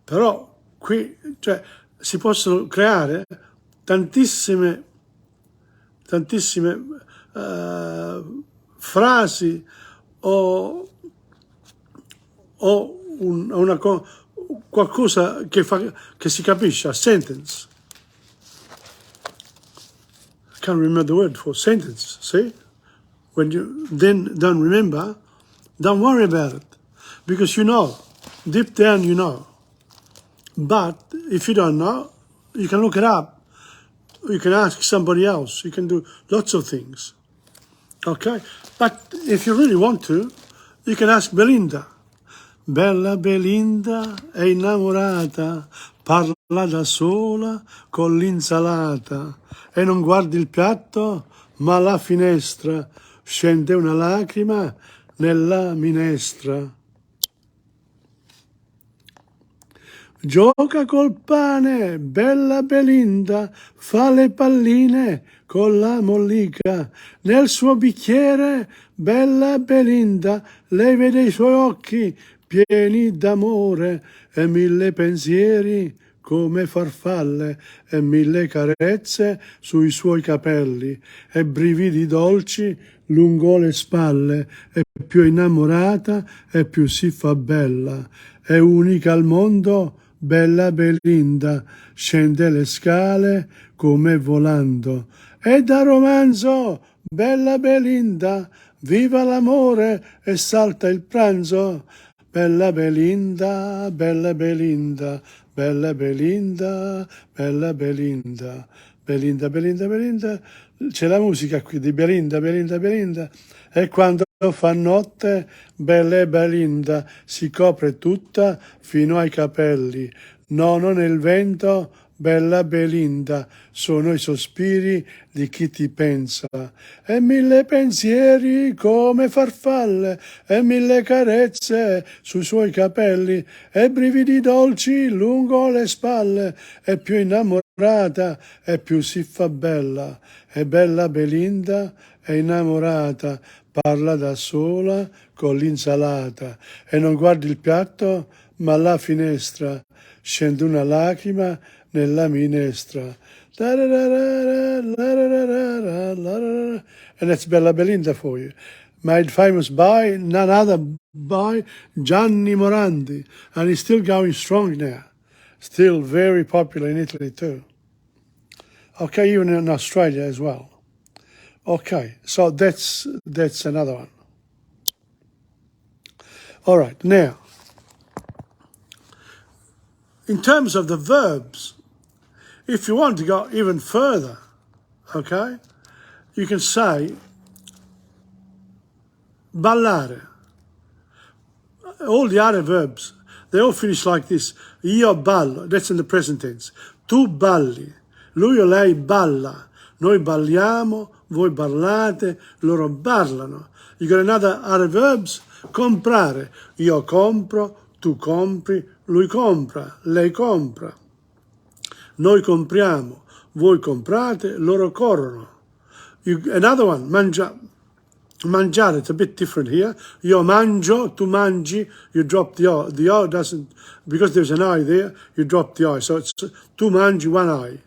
Però qui, cioè, si possono creare tantissime frasi o qualcosa che si capisce, a sentence. I can't remember the word for sentence, see? When you then don't remember, don't worry about it. Because you know, deep down you know. But if you don't know, you can look it up. You can ask somebody else. You can do lots of things. Okay? But if you really want to, you can ask Belinda. Bella Belinda è innamorata, parla da sola con l'insalata e non guardi il piatto, ma alla finestra scende una lacrima nella minestra. Gioca col pane, bella Belinda, fa le palline con la mollica. Nel suo bicchiere, bella Belinda, lei vede i suoi occhi pieni d'amore e mille pensieri come farfalle e mille carezze sui suoi capelli e brividi dolci lungo le spalle. E più innamorata e più si fa bella. È unica al mondo, bella Belinda, scende le scale come volando. E da romanzo, bella Belinda, viva l'amore e salta il pranzo. Bella Belinda, bella Belinda, bella Belinda, bella Belinda, Belinda, Belinda, Belinda. C'è la musica qui di Belinda, Belinda, Belinda. E quando fa notte, bella Belinda si copre tutta fino ai capelli. Nono nel vento, bella Belinda, sono i sospiri di chi ti pensa. E mille pensieri come farfalle, e mille carezze sui suoi capelli, e brividi dolci lungo le spalle, e più innamorata e più si fa bella. E bella Belinda è innamorata, parla da sola con l'insalata, e non guardi il piatto, ma alla finestra scende una lacrima nella minestra. And that's Bella Belinda for you. Made famous by none other by Gianni Morandi. And he's still going strong now. Still very popular in Italy too. Okay, even in Australia as well. Okay, so that's another one. All right, now, in terms of the verbs, if you want to go even further, okay, you can say ballare. All the other verbs, they all finish like this. Io ballo, that's in the present tense. Tu balli, lui o lei balla, noi balliamo, voi ballate, loro ballano. You got another other verbs? Comprare, io compro, tu compri, lui compra, lei compra. Noi compriamo, voi comprate, loro corrono. Another one, mangiare, it's a bit different here. Io mangio, tu mangi, you drop the O. The O doesn't, because there's an I there, you drop the I. So it's tu mangi, one I.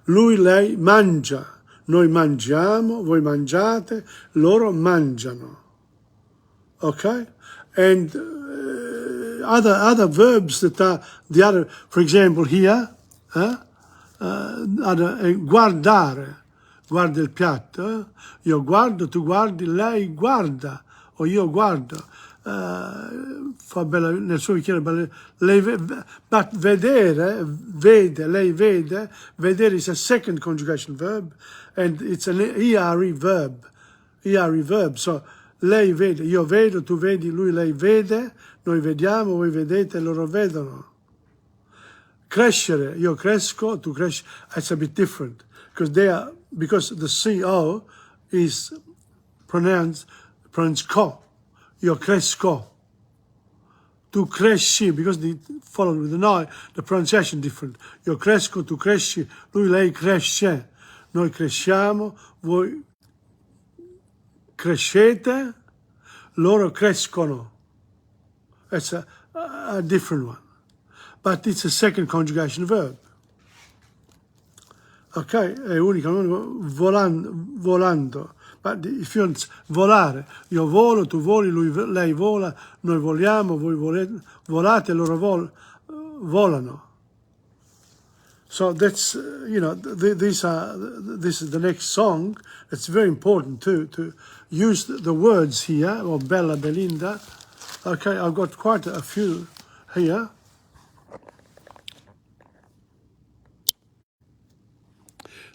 Lui, lei mangia, noi mangiamo, voi mangiate, loro mangiano. Okay? And other verbs that are the other, for example here, guardare. guarda il piatto, io guardo, tu guardi, lei guarda, o io guardo. Fa bella nel suo bicchiere, but vedere, vede, lei vede, vedere is a second conjugation verb, and it's an ERE verb, so lei vede, io vedo, tu vedi, lui, lei vede, noi vediamo, voi vedete, loro vedono. Crescere, io cresco, tu cresci, it's a bit different, because the CO is pronounced co. Io cresco. Tu cresci, because they follow with the no, the pronunciation different. Io cresco, tu cresci, lui, lei cresce. Noi cresciamo, voi crescete, loro crescono. It's a different one. But it's a second conjugation verb. Ok, è unica, volando. But if you volare, io volo, tu voli, lei vola, noi voliamo, voi volate, loro volano. So that's, this is the next song. It's very important to use the words here, or Bella, Belinda. Okay, I've got quite a few here.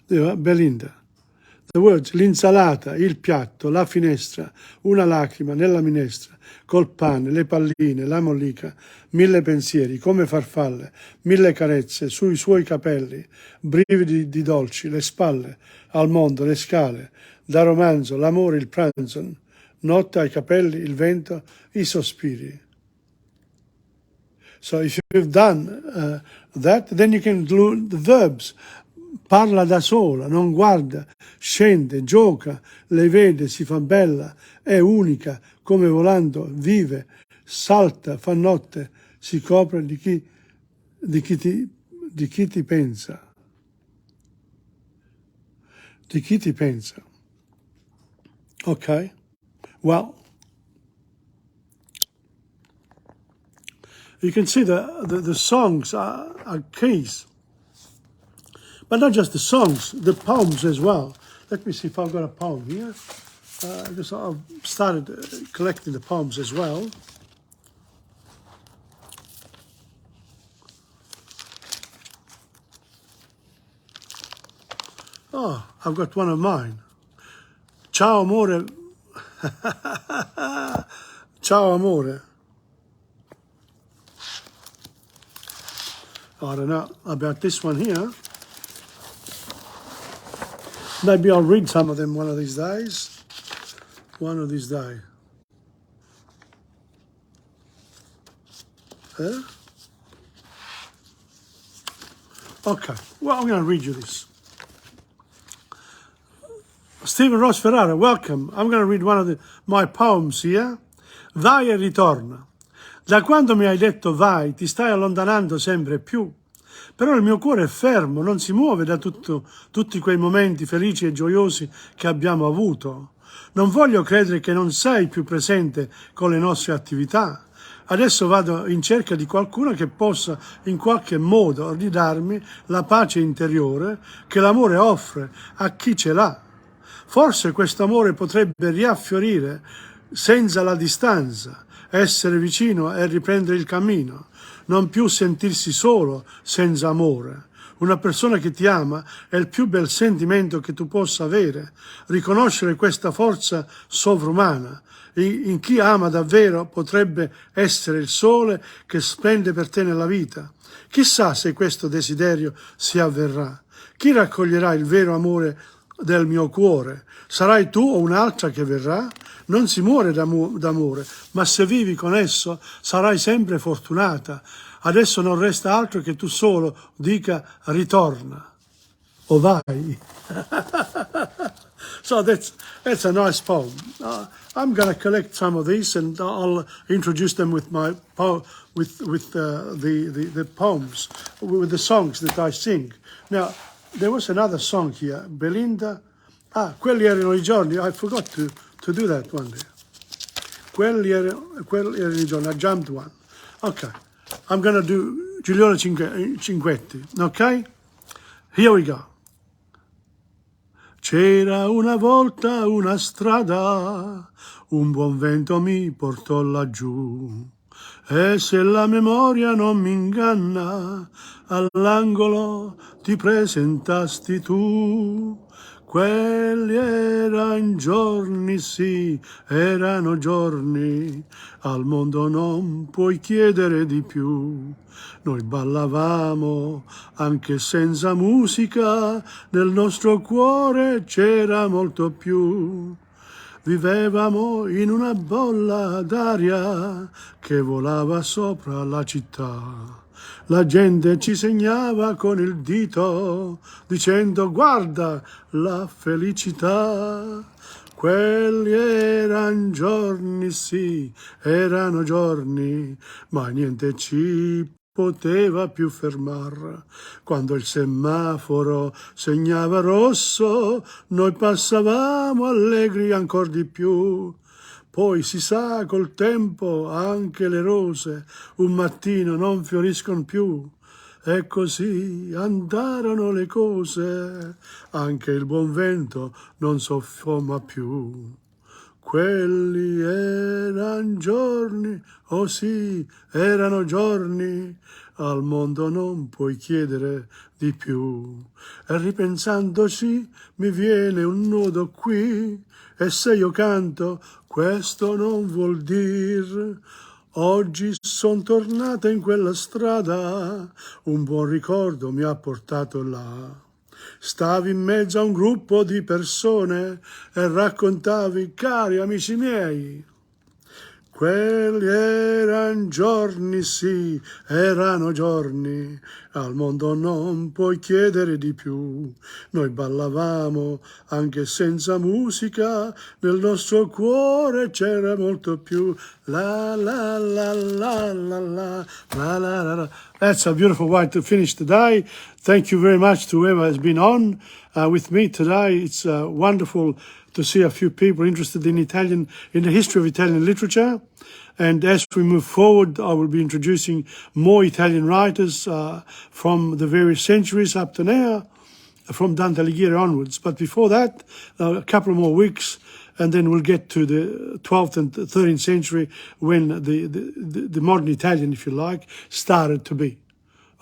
Belinda. The words, l'insalata, il piatto, la finestra, una lacrima nella minestra, col pane, le palline, la mollica, 1000 pensieri, come farfalle, 1000 carezze, sui suoi capelli, brividi di dolci, le spalle, al mondo, le scale, da romanzo, l'amore, il pranzo, notte ai capelli, il vento, i sospiri. So if you've done that, then you can do the verbs. Parla da sola, non guarda, scende, gioca, le vede, si fa bella, è unica, come volando, vive, salta, fa notte, si copre di chi ti pensa. Di chi ti pensa. Okay? Well, you can see the songs are keys. But not just the songs, the poems as well. Let me see if I've got a poem here. Because I've started collecting the poems as well. Oh, I've got one of mine. Ciao amore. Ciao amore. I don't know about this one here. Maybe I'll read some of them one of these days. One of these days. Yeah? Okay, well, I'm going to read you this. Stephen Ross Ferrara, welcome. I'm going to read one of my poems here. Vai e ritorna. Da quando mi hai detto vai, ti stai allontanando sempre più. Però il mio cuore è fermo, non si muove da tutti quei momenti felici e gioiosi che abbiamo avuto. Non voglio credere che non sei più presente con le nostre attività. Adesso vado in cerca di qualcuno che possa in qualche modo ridarmi la pace interiore che l'amore offre a chi ce l'ha. Forse questo amore potrebbe riaffiorire senza la distanza, essere vicino e riprendere il cammino. Non più sentirsi solo senza amore. Una persona che ti ama è il più bel sentimento che tu possa avere. Riconoscere questa forza sovrumana in chi ama davvero potrebbe essere il sole che splende per te nella vita. Chissà se questo desiderio si avverrà. Chi raccoglierà il vero amore del mio cuore? Sarai tu o un'altra che verrà? Non si muore d'amore, ma se vivi con esso sarai sempre fortunata. Adesso non resta altro che tu solo dica ritorna o vai. So that's a nice poem. I'm going to collect some of these and I'll introduce them with my the poems, with the songs that I sing. Now, there was another song here, Belinda. Quelli erano i giorni. I forgot to do that one day. Quelli erano i giorni. I jumped one. Okay. I'm going to do Giuliano Cinquetti. Okay? Here we go. C'era una volta una strada, un buon vento mi portò laggiù. E se la memoria non mi inganna, all'angolo ti presentasti tu. Quelli erano giorni, sì, erano giorni, al mondo non puoi chiedere di più. Noi ballavamo anche senza musica, nel nostro cuore c'era molto più. Vivevamo in una bolla d'aria che volava sopra la città. La gente ci segnava con il dito, dicendo guarda la felicità. Quelli erano giorni, sì, erano giorni, ma niente ci poteva più fermar. Quando il semaforo segnava rosso, noi passavamo allegri ancor di più. Poi si sa, col tempo anche le rose un mattino non fioriscono più. E così andarono le cose, anche il buon vento non soffoma più. Quelli erano giorni, oh sì, erano giorni, al mondo non puoi chiedere di più. E ripensandoci mi viene un nudo qui, e se io canto questo non vuol dir. Oggi son tornata in quella strada, un buon ricordo mi ha portato là. Stavi in mezzo a un gruppo di persone e raccontavi, cari amici miei, quelli erano giorni, sì, erano giorni, al mondo non puoi chiedere di più. Noi ballavamo anche senza musica, nel nostro cuore c'era molto più. La la la la la la la la la. That's a beautiful way to finish today. Thank you very much to whoever has been on with me today. It's wonderful to see a few people interested in Italian, in the history of Italian literature. And as we move forward, I will be introducing more Italian writers from the various centuries up to now, from Dante Alighieri onwards. But before that, a couple of more weeks, and then we'll get to the 12th and 13th century when the modern Italian, if you like, started to be.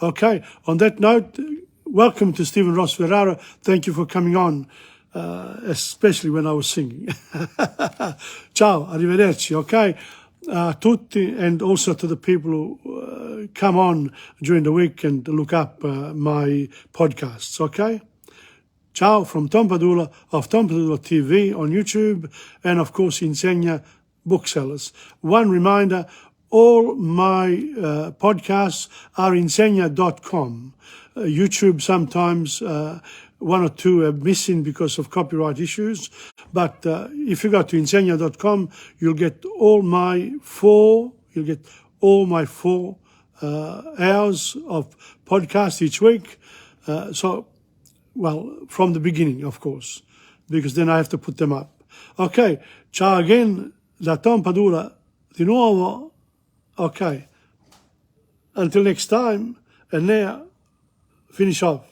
Okay, on that note, welcome to Stephen Ross Ferrara. Thank you for coming on, especially when I was singing. Ciao, arrivederci, okay? Tutti, and also to the people who come on during the week and look up my podcasts, okay? Ciao from Tom Padula of TomPadulaTV on YouTube, and of course Insegna Booksellers. One reminder, all my podcasts are insegna.com. YouTube sometimes one or two are missing because of copyright issues, but if you go to insegna.com, you'll get all my four hours of podcast each week. Well, from the beginning, of course, because then I have to put them up. Okay, ciao again, da Tom Padula di nuovo. Okay, until next time, and now finish off.